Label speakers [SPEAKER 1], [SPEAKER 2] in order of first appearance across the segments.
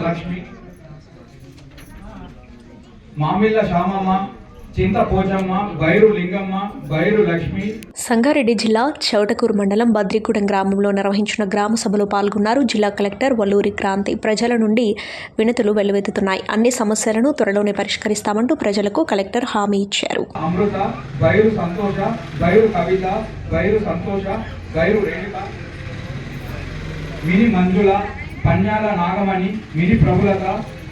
[SPEAKER 1] లక్ష్మి, మామిళ్ళ శ్యామమ్మ, చింత పోచమ్మ, బైరు లింగమ్మ, బైరు లక్ష్మి.
[SPEAKER 2] సంగారెడ్డి జిల్లా చౌటకూరు మండలం బద్రిగూడెం గ్రామంలో నిర్వహించిన గ్రామ సభలో పాల్గొన్నారు జిల్లా కలెక్టర్ వల్లూరి క్రాంతి. ప్రజల నుండి వినతులు వెల్లువెత్తుతున్నాయి. అన్ని సమస్యలను త్వరలోనే పరిష్కరిస్తామంటూ ప్రజలకు కలెక్టర్ హామీ ఇచ్చారు.
[SPEAKER 1] అమృత, బైరు సంతోష, బైరు కవిత, బైరు సంతోష, బైరు రేణుక, మిని మంజుల, పన్యాల నాగమణి, మిని ప్రభులత,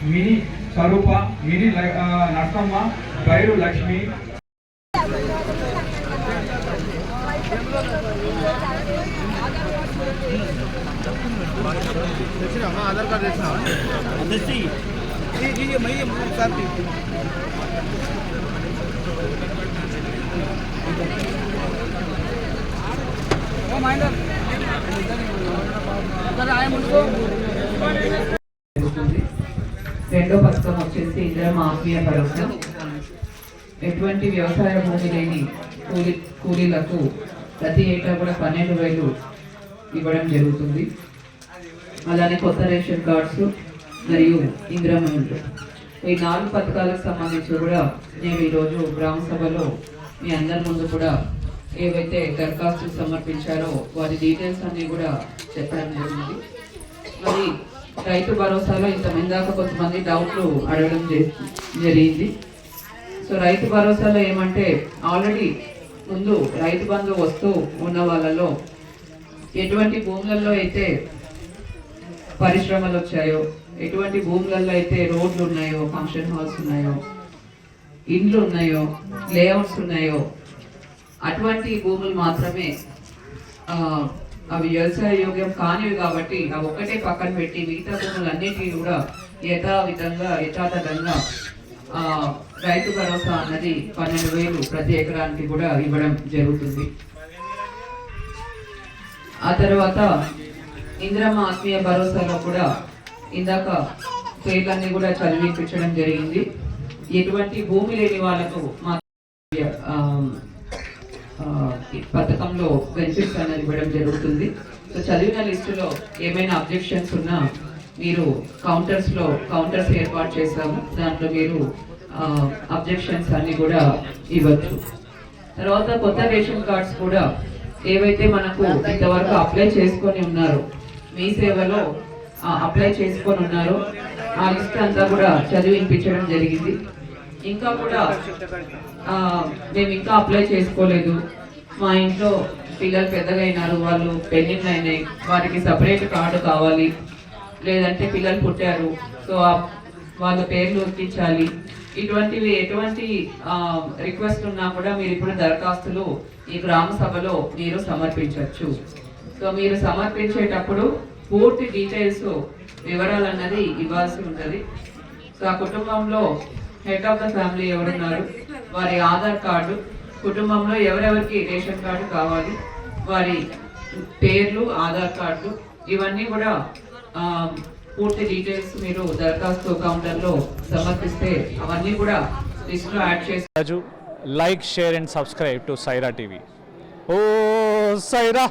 [SPEAKER 1] మిని స్వరూప, మిని నర్సమ్మ, బైరు లక్ష్మి.
[SPEAKER 3] ఆధార్ కార్డు
[SPEAKER 4] రెండో పథకం వచ్చేసి ఇందిరమ్మ ఆత్మీయ భరోసా. ఎటువంటి వ్యవసాయ భూమి లేని కూలీలకు ప్రతి ఏటా కూడా 12,000 ఇవ్వడం జరుగుతుంది. అలానే కొత్త రేషన్ కార్డ్స్ మరియు ఇందిరమ్మ ఇల్లు, ఈ 4 పథకాలకు సంబంధించి కూడా నేను ఈరోజు గ్రామ సభలో మీ అందరి ముందు కూడా ఏవైతే దరఖాస్తులు సమర్పించారో వారి డీటెయిల్స్ అన్నీ కూడా చెప్పడం జరిగింది. మరి రైతు భరోసాలో ఇంతమంది దాకా కొంతమంది డౌట్లు అడగడం జరిగింది. సో రైతు భరోసాలో ఏమంటే ఆల్రెడీ ముందు రైతు బంధు వస్తూ ఉన్న వాళ్ళలో ఎటువంటి భూములలో అయితే పరిశ్రమలు వచ్చాయో, ఎటువంటి భూములలో అయితే రోడ్లు ఉన్నాయో, ఫంక్షన్ హాల్స్ ఉన్నాయో, ఇండ్లు ఉన్నాయో, లేఅవుట్స్ ఉన్నాయో అటువంటి భూములు మాత్రమే అవి వ్యవసాయ యోగ్యం కానివి కాబట్టి అవి ఒక్కటే పక్కన పెట్టి మిగతా భూములన్నిటికీ కూడా యథాతథంగా రైతు భరోసా అన్నది 12,000 ప్రతి ఎకరానికి కూడా ఇవ్వడం జరుగుతుంది. ఆ తర్వాత ఇందిరమ్మ ఆత్మీయ భరోసాలో కూడా ఇందాక పేర్లన్నీ కూడా చదివించడం జరిగింది. ఎటువంటి భూమి లేని వాళ్ళకు మా పథకంలో బెనిఫిట్స్ అనేది ఇవ్వడం జరుగుతుంది. సో చదివిన లిస్టులో ఏమైనా అబ్జెక్షన్స్ ఉన్నా మీరు కౌంటర్స్ ఏర్పాటు చేస్తాము, దాంట్లో మీరు అబ్జెక్షన్స్ అన్ని కూడా ఇవ్వచ్చు. తర్వాత కొత్త రేషన్ కార్డ్స్ కూడా ఏవైతే మనకు ఇంతవరకు అప్లై చేసుకొని ఉన్నారో, మీ సేవలో అప్లై చేసుకొని ఉన్నారో ఆ లిస్ట్ అంతా కూడా చదివించడం జరిగింది. ఇంకా కూడా మేము ఇంకా అప్లై చేసుకోలేదు, మా ఇంట్లో పిల్లలు పెద్దగా అయినారు, వాళ్ళు పెళ్ళిళ్ళు అయినాయి, వారికి సపరేట్ కార్డు కావాలి, లేదంటే పిల్లలు పుట్టారు సో వాళ్ళ పేర్లు ఎక్కించాలి, ఇటువంటివి ఎటువంటి రిక్వెస్ట్ ఉన్నా కూడా మీరు ఇప్పుడు దరఖాస్తులు ఈ గ్రామ సభలో మీరు సమర్పించవచ్చు. సో మీరు సమర్పించేటప్పుడు పూర్తి డీటెయిల్స్ వివరాలు అన్నది ఇవ్వాల్సి ఉంటుంది. సో ఆ కుటుంబంలో హెడ్ ఆఫ్ ద ఫ్యామిలీ ఎవరున్నారు, వారి ఆధార్ కార్డు, కుటుంబంలో ఎవరెవరికి రేషన్ కార్డు కావాలి, వారి పేర్లు, ఆధార్ కార్డు, ఇవన్నీ కూడా పూర్తి డీటెయిల్స్ మీరు దరఖాస్తు కౌంటర్లో సమర్పిస్తే అవన్నీ కూడా లిస్ట్లో యాడ్ చేసి
[SPEAKER 5] like, share and subscribe to Saira TV. ఓ సైరా.